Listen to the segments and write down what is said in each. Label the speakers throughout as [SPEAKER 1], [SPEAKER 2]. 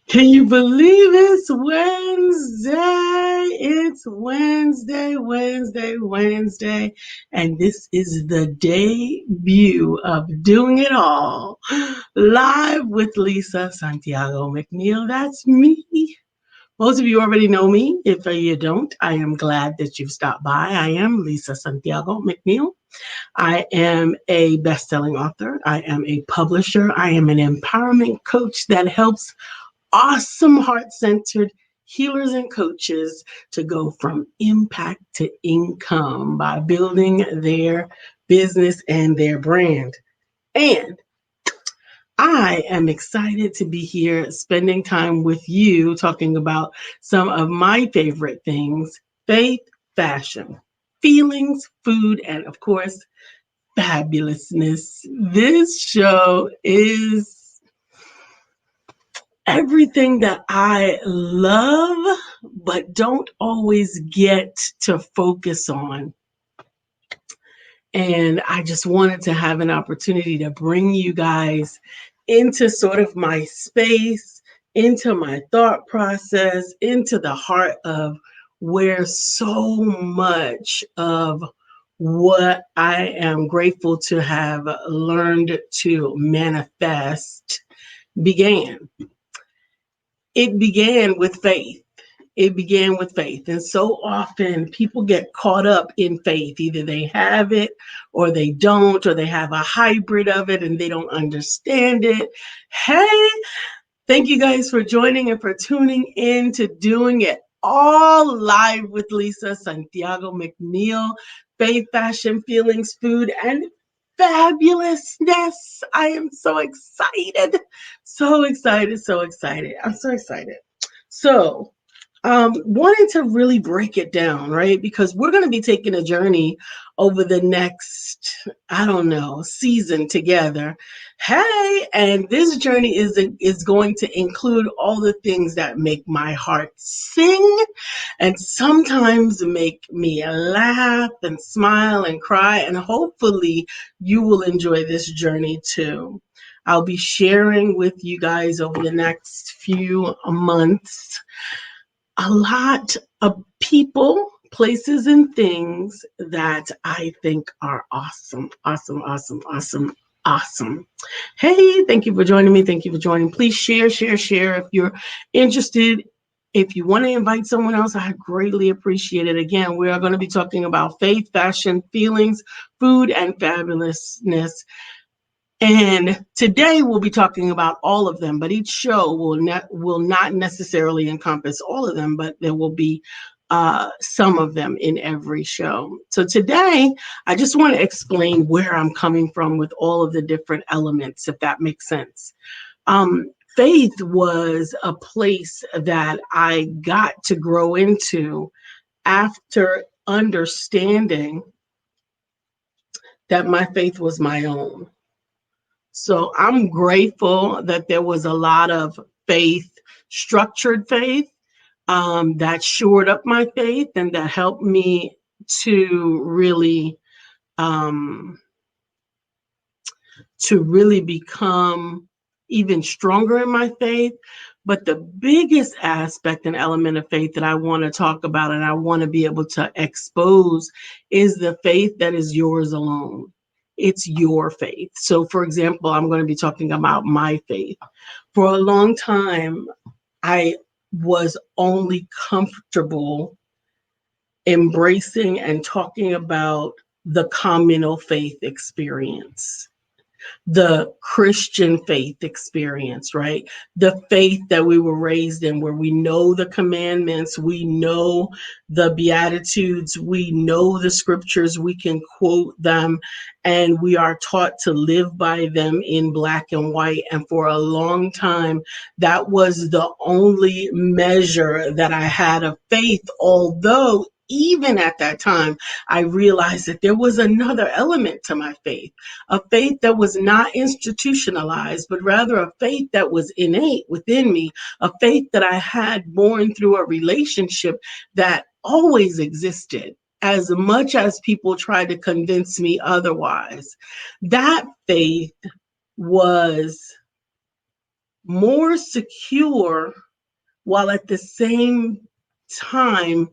[SPEAKER 1] Can you believe it's Wednesday? It's Wednesday. And this is the debut of Doing It All live with Lisa Santiago McNeill. That's me. Most of you already know me. If you don't, I am glad that you've stopped by. I am Lisa Santiago McNeill. I am a best-selling author. I am a publisher. I am an empowerment coach that helps awesome heart-centered healers and coaches to go from impact to income by building their business and their brand. And I am excited to be here spending time with you talking about some of my favorite things: faith, fashion, feelings, food, and of course, fabulousness. This show is everything that I love, but don't always get to focus on. And I just wanted to have an opportunity to bring you guys into sort of my space, into my thought process, into the heart of where so much of what I am grateful to have learned to manifest began. It began with faith. It began with faith. And so often people get caught up in faith. Either they have it or they don't, or they have a hybrid of it and they don't understand it. Hey, thank you guys for joining and for tuning in to Doing It All live with Lisa Santiago McNeill. Faith, fashion, feelings, food, and fabulousness. I am so excited. So excited. So excited. I'm so excited. So, wanted to really break it down, right? Because we're going to be taking a journey over the next, I don't know, season together. Hey, and this journey is going to include all the things that make my heart sing and sometimes make me laugh and smile and cry. And hopefully you will enjoy this journey too. I'll be sharing with you guys over the next few months a lot of people, places, and things that I think are awesome, awesome, awesome, awesome, awesome. Hey, thank you for joining me. Thank you for joining. Please share, share, share if you're interested. If you want to invite someone else, I greatly appreciate it. Again, we are going to be talking about faith, fashion, feelings, food, and fabulousness. And today we'll be talking about all of them, but each show will not necessarily encompass all of them, but there will be some of them in every show. So today, I just want to explain where I'm coming from with all of the different elements, if that makes sense. Faith was a place that I got to grow into after understanding that my faith was my own. So I'm grateful that there was a lot of faith, structured faith, that shored up my faith and that helped me to really um, become even stronger in my faith. But the biggest aspect and element of faith that I want to talk about and I want to be able to expose is the faith that is yours alone. It's your faith. So, for example, I'm going to be talking about my faith. For a long time, I was only comfortable embracing and talking about the communal faith experience, the Christian faith experience, right? The faith that we were raised in, where we know the commandments, we know the Beatitudes, we know the scriptures, we can quote them, and we are taught to live by them in black and white. And for a long time, that was the only measure that I had of faith, although even at that time, I realized that there was another element to my faith, a faith that was not institutionalized, but rather a faith that was innate within me, a faith that I had born through a relationship that always existed, as much as people tried to convince me otherwise. That faith was more secure, while at the same time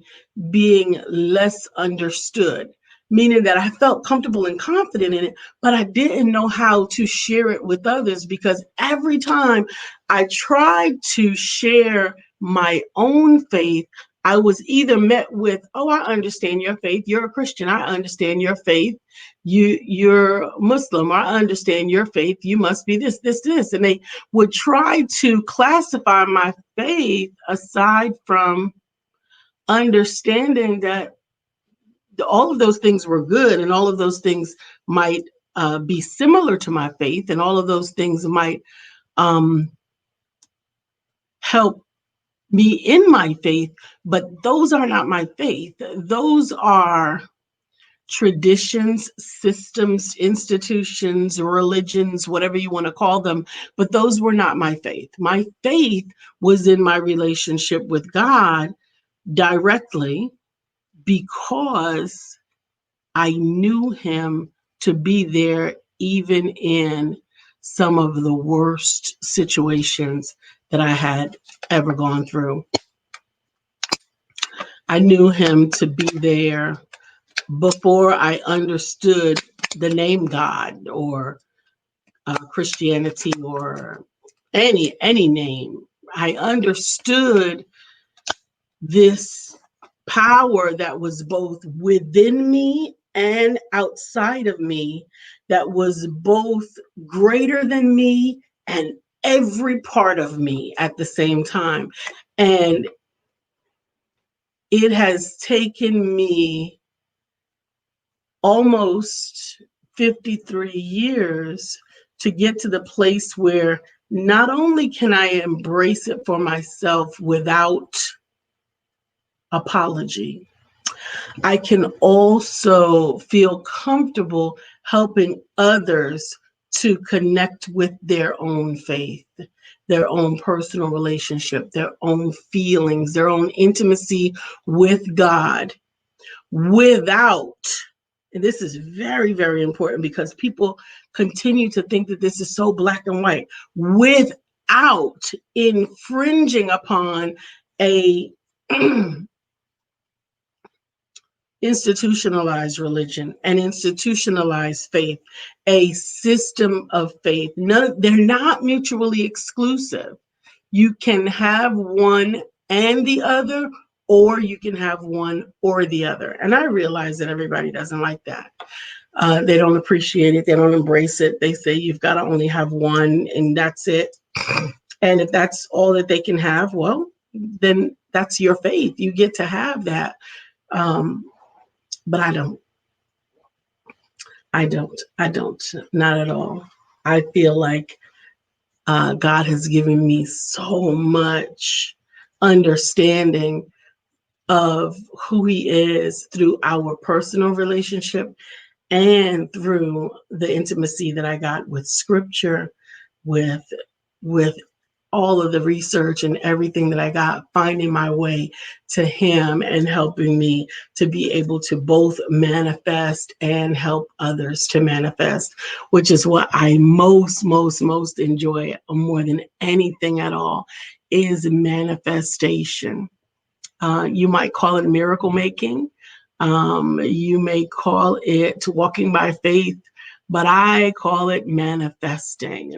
[SPEAKER 1] being less understood, meaning that I felt comfortable and confident in it, but I didn't know how to share it with others, because every time I tried to share my own faith, I was either met with, "Oh, I understand your faith. You're a Christian. I understand your faith. You're Muslim. Or I understand your faith. You must be this, this, this." And they would try to classify my faith aside from understanding that all of those things were good, and all of those things might be similar to my faith, and all of those things might um, help me in my faith, but those are not my faith. Those are traditions, systems, institutions, religions, whatever you want to call them, but those were not my faith. My faith was in my relationship with God directly, because I knew him to be there even in some of the worst situations that I had ever gone through. I knew him to be there before I understood the name God, or Christianity, or any name. I understood this power that was both within me and outside of me, that was both greater than me and every part of me at the same time. And it has taken me almost 53 years to get to the place where not only can I embrace it for myself without apology, I can also feel comfortable helping others to connect with their own faith, their own personal relationship, their own feelings, their own intimacy with God, without, and this is very, very important, because people continue to think that this is so black and white, without infringing upon a institutionalized religion, an institutionalized faith, a system of faith. No, they're not mutually exclusive. You can have one and the other, or you can have one or the other. And I realize that everybody doesn't like that. They don't appreciate it. They don't embrace it. They say you've got to only have one and that's it. And if that's all that they can have, well, then that's your faith. You get to have that. But I don't, not at all. I feel like God has given me so much understanding of who he is through our personal relationship, and through the intimacy that I got with scripture, with with all of the research and everything that I got, finding my way to him and helping me to be able to both manifest and help others to manifest, which is what I most enjoy more than anything at all, is manifestation. You might call it miracle making. You may call it walking by faith, but I call it manifesting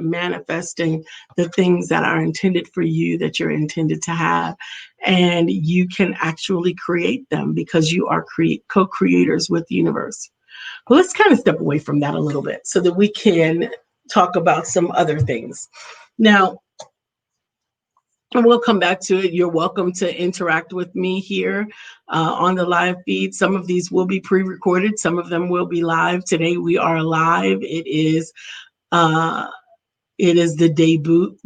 [SPEAKER 1] the things that are intended for you, that you're intended to have. And you can actually create them, because you are co-creators with the universe. Well, let's kind of step away from that a little bit so that we can talk about some other things. Now, and we'll come back to it. You're welcome to interact with me here on the live feed. Some of these will be pre-recorded. Some of them will be live. Today we are live. Uh, it is the debut,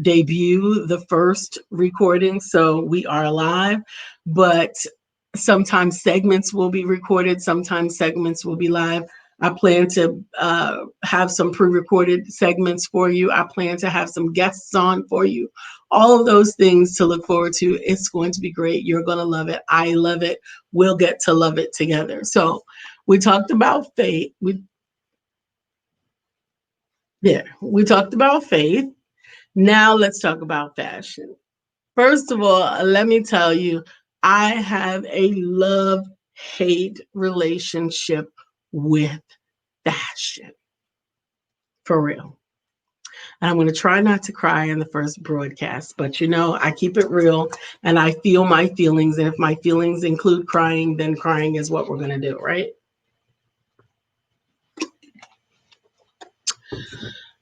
[SPEAKER 1] the first recording. So we are live, but sometimes segments will be recorded. Sometimes segments will be live. I plan to have some pre-recorded segments for you. I plan to have some guests on for you. All of those things to look forward to. It's going to be great. You're going to love it. I love it. We'll get to love it together. So we talked about faith. We talked about faith. Now let's talk about fashion. First of all, let me tell you, I have a love hate relationship with fashion, for real. And I'm going to try not to cry in the first broadcast, but I keep it real and I feel my feelings. And if my feelings include crying, then crying is what we're going to do, right?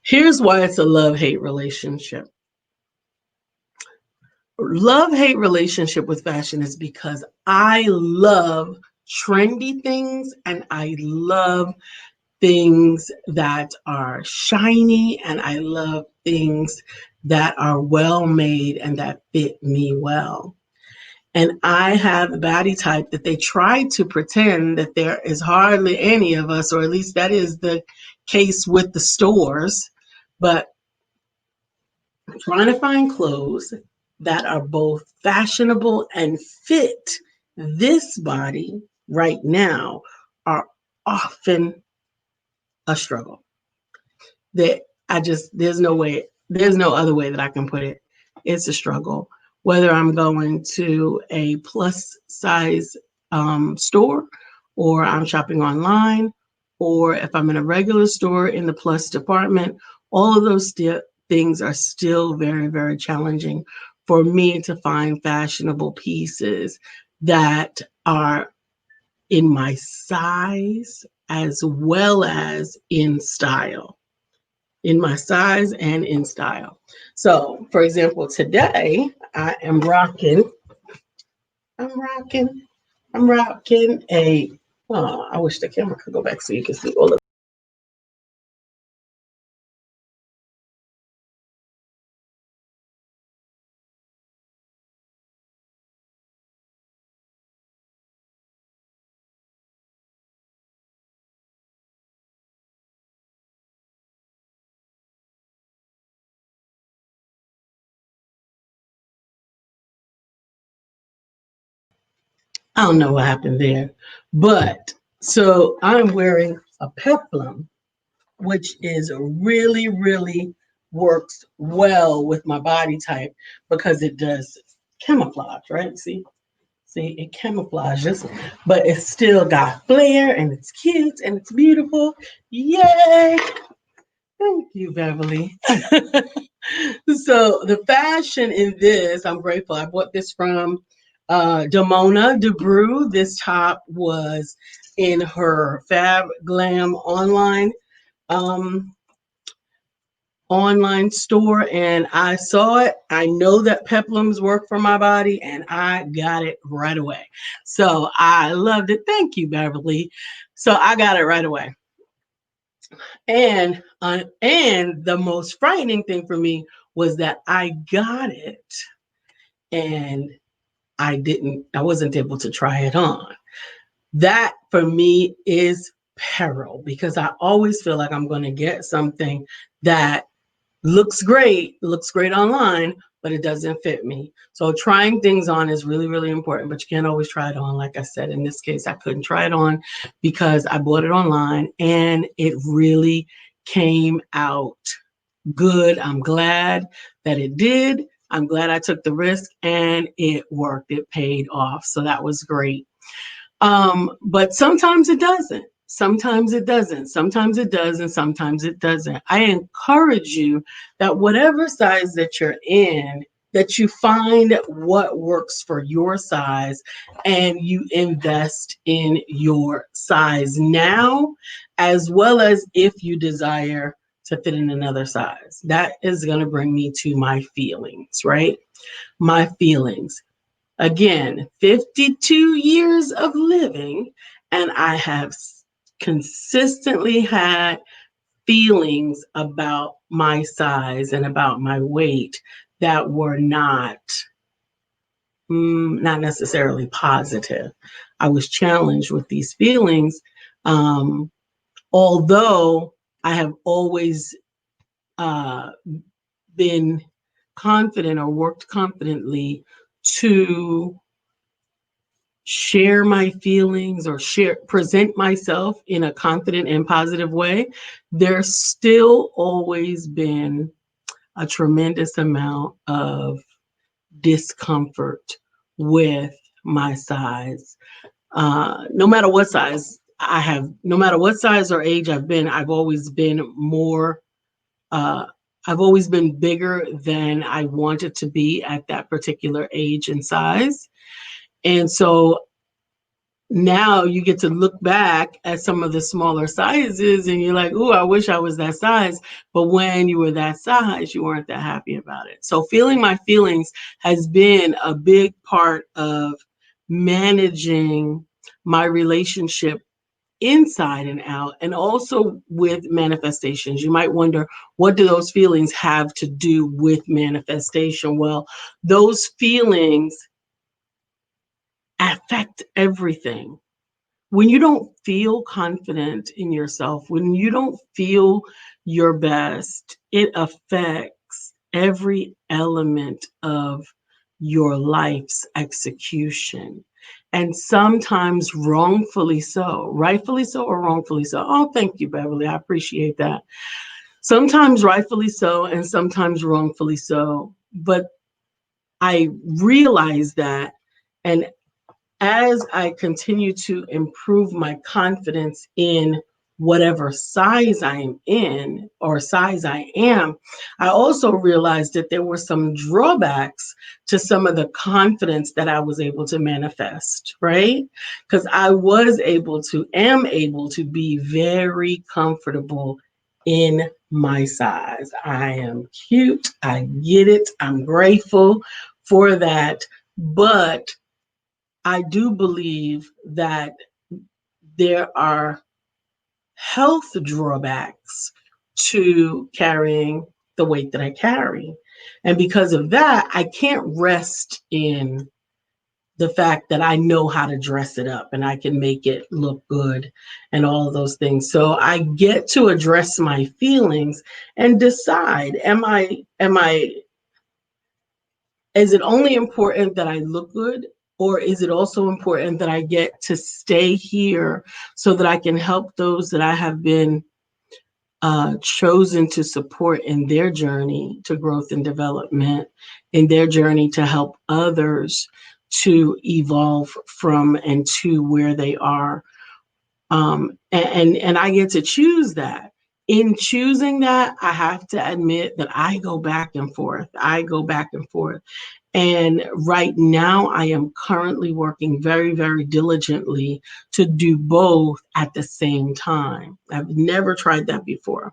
[SPEAKER 1] Here's why it's a love hate relationship. Love hate relationship with fashion is because I love trendy things and I love things that are shiny and I love things that are well made and that fit me well. And I have the body type that they try to pretend that there is hardly any of us, or at least that is the case with the stores. But trying to find clothes that are both fashionable and fit this body right now are often a struggle. That there's no other way that I can put it. It's a struggle. Whether I'm going to a plus size store, or I'm shopping online, or if I'm in a regular store in the plus department, all of those things are still very, very challenging for me to find fashionable pieces that are in my size as well as in style, in my size and in style. So, for example, today I am rocking, I'm rocking, I'm rocking a, oh, I wish the camera could go back so you can see all of. I don't know what happened there, but so I'm wearing a peplum, which is really, really works well with my body type because it does camouflage, right? See, it camouflages, but it's still got flair and it's cute and it's beautiful. Yay! Thank you, Beverly. So the fashion in this, I'm grateful. I bought this from Damona DeBrew. This top was in her Fab Glam um, online store, and I saw it. I know that peplums work for my body and I got it right away. So I loved it. Thank you, Beverly. So I got it right away. And the most frightening thing for me was that I got it and I wasn't able to try it on. That for me is peril because I always feel like I'm going to get something that looks great online, but it doesn't fit me. So trying things on is really, really important, but you can't always try it on. Like I said, in this case, I couldn't try it on because I bought it online and it really came out good. I'm glad that it did. I'm glad I took the risk and it worked. It paid off. So that was great. But sometimes it doesn't. Sometimes it doesn't. Sometimes it does, and sometimes it doesn't. I encourage you that whatever size that you're in, that you find what works for your size and you invest in your size now, as well as if you desire to fit in another size. That is going to bring me to my feelings, right? My feelings. Again, 52 years of living, and I have consistently had feelings about my size and about my weight that were not necessarily positive. I was challenged with these feelings, um, although I have always uh, been confident or worked confidently to share my feelings or present myself in a confident and positive way. There's still always been a tremendous amount of discomfort with my size. No matter what size I have, no matter what size or age I've been, I've always been more, uh, I've always been bigger than I wanted to be at that particular age and size. And so now you get to look back at some of the smaller sizes and you're like, oh, I wish I was that size. But when you were that size, you weren't that happy about it. So feeling my feelings has been a big part of managing my relationship inside and out, and also with manifestations. You might wonder, what do those feelings have to do with manifestation? Well, those feelings affect everything. When you don't feel confident in yourself, when you don't feel your best, it affects every element of your life's execution. And sometimes wrongfully so, rightfully so or wrongfully so. Oh, thank you, Beverly. I appreciate that. Sometimes rightfully so and sometimes wrongfully so. But I realize that, and as I continue to improve my confidence in whatever size I am in or size I am, I also realized that there were some drawbacks to some of the confidence that I was able to manifest, right? Because am able to be very comfortable in my size. I am cute. I get it. I'm grateful for that. But I do believe that there are health drawbacks to carrying the weight that I carry. And because of that, I can't rest in the fact that I know how to dress it up and I can make it look good and all of those things. So I get to address my feelings and decide, is it only important that I look good, or is it also important that I get to stay here so that I can help those that I have been chosen to support in their journey to growth and development, in their journey to help others to evolve from and to where they are. And I get to choose that. In choosing that, I have to admit that I go back and forth. I go back and forth. And right now, I am currently working very, very diligently to do both at the same time. I've never tried that before.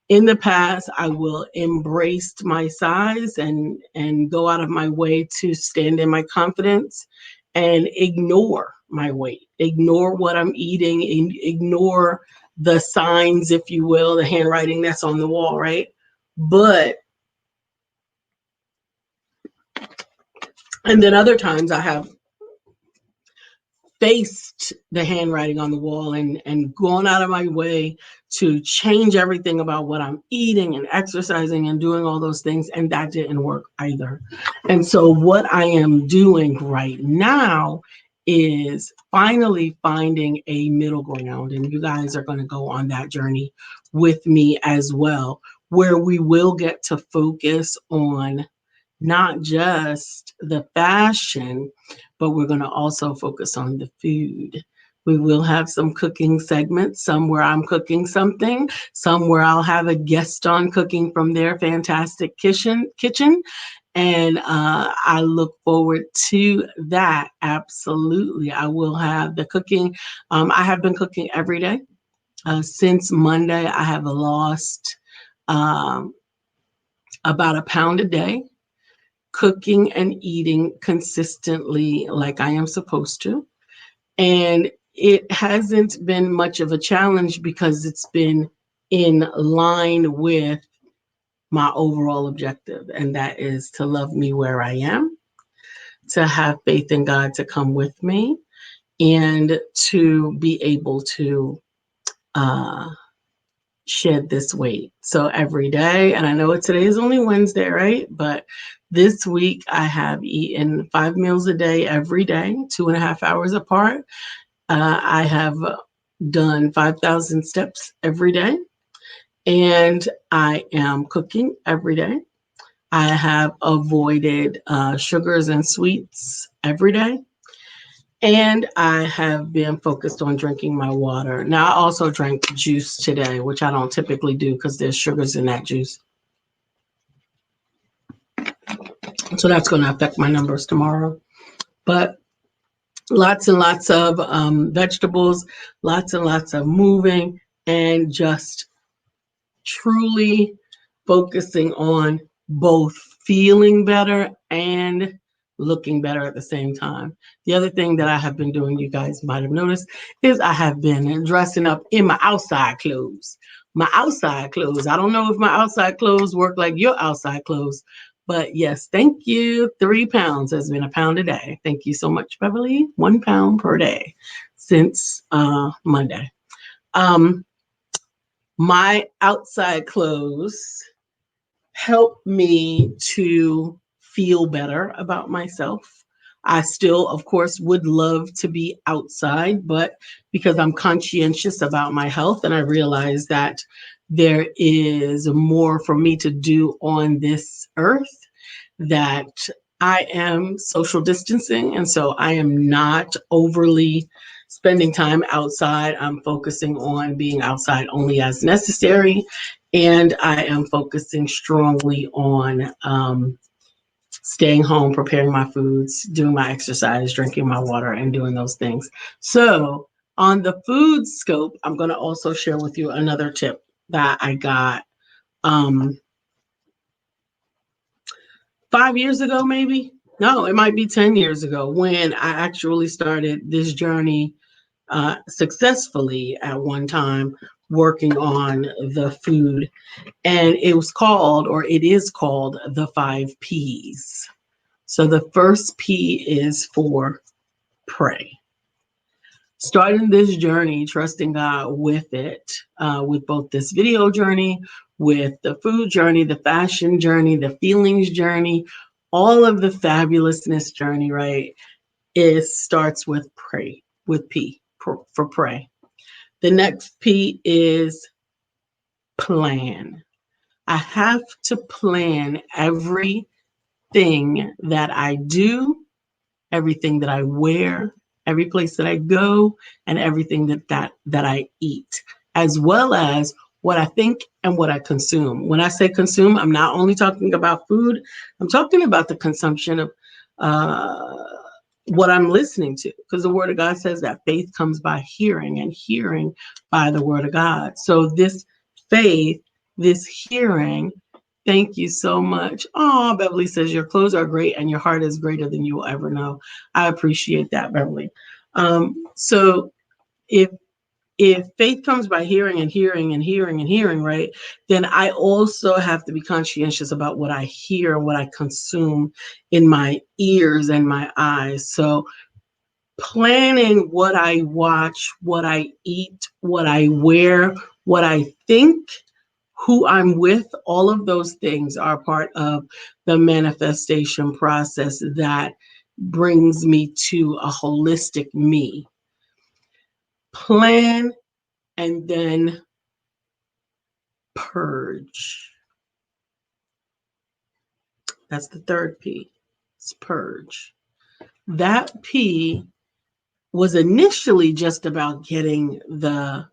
[SPEAKER 1] In the past, I will embrace my size and go out of my way to stand in my confidence and ignore my weight, ignore what I'm eating, ignore the signs, if you will, the handwriting that's on the wall, right? But and then other times I have faced the handwriting on the wall and gone out of my way to change everything about what I'm eating and exercising and doing all those things. And that didn't work either. And so what I am doing right now is finally finding a middle ground. And you guys are going to go on that journey with me as well, where we will get to focus on not just the fashion, but we're going to also focus on the food. We will have some cooking segments, some where I'm cooking something, some where I'll have a guest on cooking from their fantastic kitchen. And I look forward to that. Absolutely. I will have the cooking. I have been cooking every day. Since Monday, I have lost um, about a pound a day, cooking and eating consistently like I am supposed to. And it hasn't been much of a challenge because it's been in line with my overall objective, and that is to love me where I am, to have faith in God to come with me, and to be able to uh, shed this weight. So every day, and I know today is only Wednesday, right? But this week I have eaten 5 meals a day every day, 2.5 hours apart. I have done 5,000 steps every day. And I am cooking every day. I have avoided sugars and sweets every day. And I have been focused on drinking my water. Now, I also drank juice today, which I don't typically do because there's sugars in that juice. So that's going to affect my numbers tomorrow. But lots and lots of vegetables, lots and lots of moving, and just truly focusing on both feeling better and looking better at the same time. The other thing that I have been doing, you guys might have noticed, is I have been dressing up in my outside clothes. My outside clothes. I don't know if my outside clothes work like your outside clothes, but yes, thank you. 3 pounds has been a pound a day. Thank you so much, Beverly. 1 pound per day since Monday. Um, my outside clothes help me to feel better about myself. I still, of course, would love to be outside, but because I'm conscientious about my health and I realize that there is more for me to do on this earth, that I am social distancing. And so I am not overly spending time outside. I'm focusing on being outside only as necessary. And I am focusing strongly on staying home, preparing my foods, doing my exercise, drinking my water, and doing those things. So, on the food scope, I'm going to also share with you another tip that I got um, 5 years ago, maybe. No, it might be 10 years ago when I actually started this journey successfully at one time working on the food. And it was called, or it is called, the 5 P's. So the first P is for pray. Starting this journey, trusting God with it, with both this video journey, with the food journey, the fashion journey, the feelings journey, all of the fabulousness journey, right? It starts with pray, with P for pray. The next P is plan. I have to plan everything that I do, everything that I wear, every place that I go, and everything that I eat, as well as what I think and what I consume. When I say consume, I'm not only talking about food, I'm talking about the consumption of uh, what I'm listening to, because the word of God says that faith comes by hearing and hearing by the word of God. So this faith, this hearing, thank you so much. Oh, Beverly says your clothes are great and your heart is greater than you will ever know. I appreciate that, Beverly. So if faith comes by hearing and hearing and hearing and hearing, right, then I also have to be conscientious about what I hear, what I consume in my ears and my eyes. So planning what I watch, what I eat, what I wear, what I think, who I'm with, all of those things are part of the manifestation process that brings me to a holistic me. Plan and then purge. That's the third P. It's purge. That P was initially just about getting the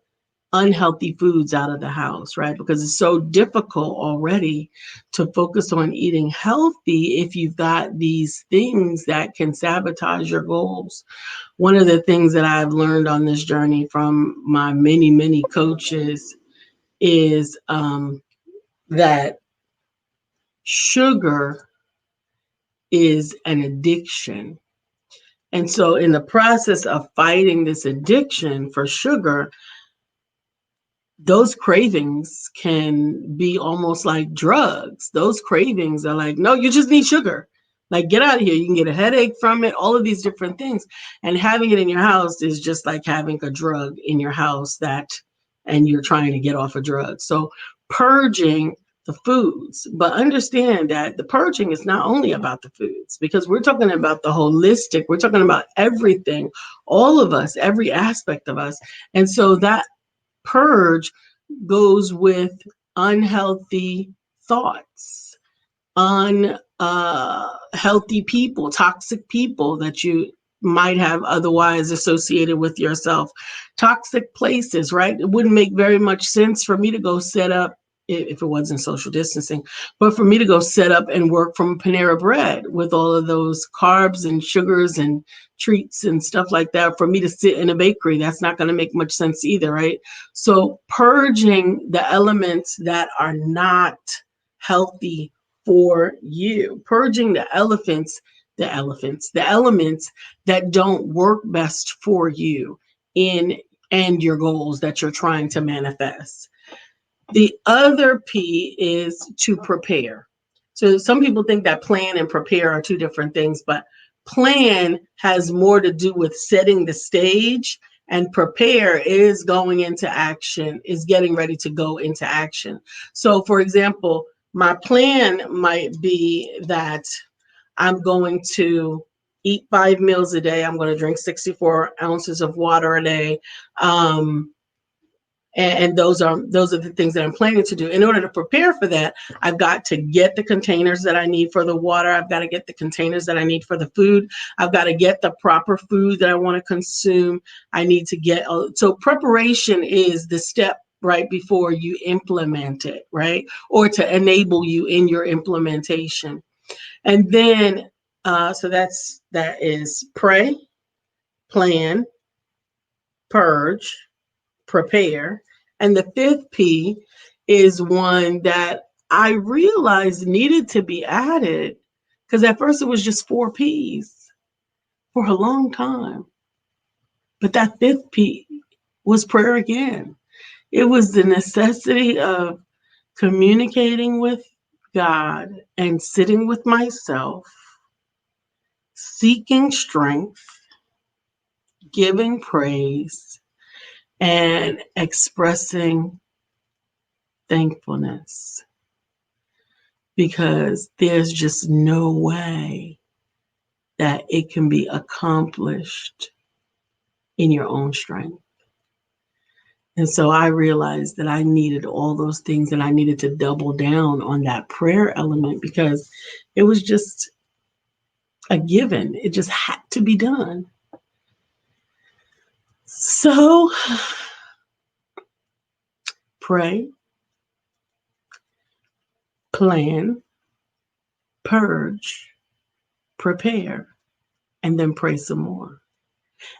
[SPEAKER 1] unhealthy foods out of the house, right? Because it's so difficult already to focus on eating healthy if you've got these things that can sabotage your goals. One of the things that I've learned on this journey from my many, many coaches is that sugar is an addiction. And so, in the process of fighting this addiction for sugar, those cravings can be almost like drugs. Those cravings are like, no, you just need sugar. Like, get out of here. You can get a headache from it, all of these different things. And having it in your house is just like having a drug in your house and you're trying to get off a drug. So, purging the foods, but understand that the purging is not only about the foods, because we're talking about the holistic, we're talking about everything, all of us, every aspect of us. And so that purge goes with unhealthy thoughts, unhealthy people, toxic people that you might have otherwise associated with yourself, toxic places, right? It wouldn't make very much sense for me to go set up, if it wasn't social distancing, but for me to go set up and work from Panera Bread with all of those carbs and sugars and treats and stuff like that, for me to sit in a bakery, that's not going to make much sense either, right? So purging the elements that are not healthy for you, purging the elements that don't work best for you in and your goals that you're trying to manifest. The other P is to prepare. So some people think that plan and prepare are two different things, but plan has more to do with setting the stage, and prepare is going into action, is getting ready to go into action. So, for example, my plan might be that I'm going to eat 5 meals a day. I'm going to drink 64 ounces of water a day. And those are the things that I'm planning to do. In order to prepare for that, I've got to get the containers that I need for the water. I've got to get the containers that I need for the food. I've got to get the proper food that I want to consume. I need to get, so preparation is the step right before you implement it, right? Or to enable you in your implementation. And then, that is pray, plan, purge, prepare. And the fifth P is one that I realized needed to be added, because at first it was just four P's for a long time. But that fifth P was prayer again. It was the necessity of communicating with God and sitting with myself, seeking strength, giving praise, and expressing thankfulness, because there's just no way that it can be accomplished in your own strength. And so I realized that I needed all those things, and I needed to double down on that prayer element, because it was just a given. It just had to be done. So pray, plan, purge, prepare, and then pray some more.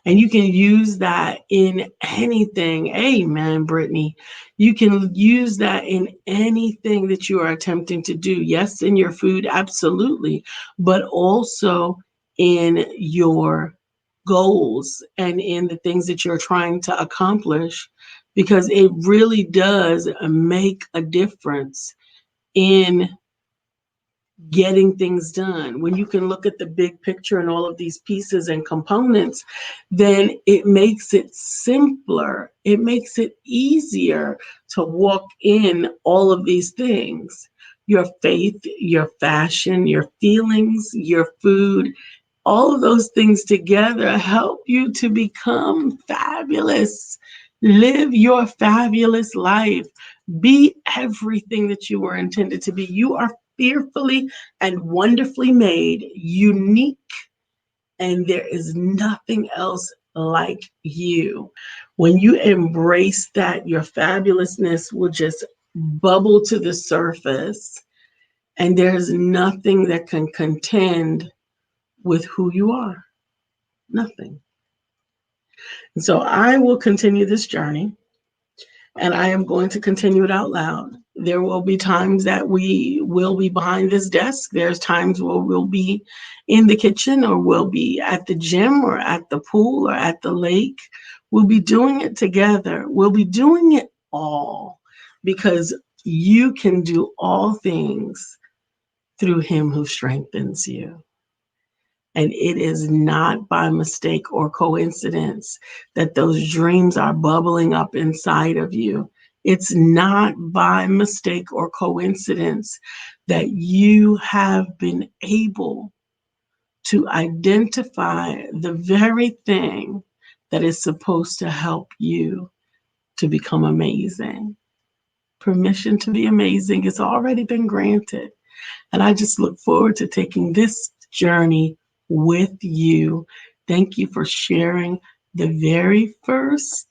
[SPEAKER 1] And you can use that in anything. Amen, Brittany. You can use that in anything that you are attempting to do. Yes, in your food, absolutely, but also in your goals and in the things that you're trying to accomplish, because it really does make a difference in getting things done. When you can look at the big picture and all of these pieces and components, then it makes it simpler. It makes it easier to walk in all of these things. Your faith, your fashion, your feelings, your food, all of those things together help you to become fabulous. Live your fabulous life. Be everything that you were intended to be. You are fearfully and wonderfully made, unique, and there is nothing else like you. When you embrace that, your fabulousness will just bubble to the surface, and there's nothing that can contend with who you are. Nothing. And so I will continue this journey, and I am going to continue it out loud. There will be times that we will be behind this desk. There's times where we'll be in the kitchen, or we'll be at the gym, or at the pool, or at the lake. We'll be doing it together. We'll be doing it all, because you can do all things through him who strengthens you. And it is not by mistake or coincidence that those dreams are bubbling up inside of you. It's not by mistake or coincidence that you have been able to identify the very thing that is supposed to help you to become amazing. Permission to be amazing has already been granted. And I just look forward to taking this journey with you. Thank you for sharing the very first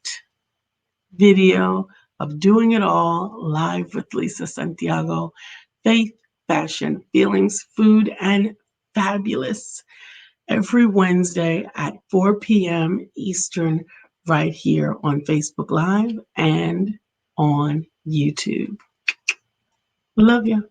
[SPEAKER 1] video of Doing It All live with Lisa Santiago. Faith, fashion, feelings, food, and fabulous every Wednesday at 4 p.m. Eastern, right here on Facebook Live and on YouTube. Love you.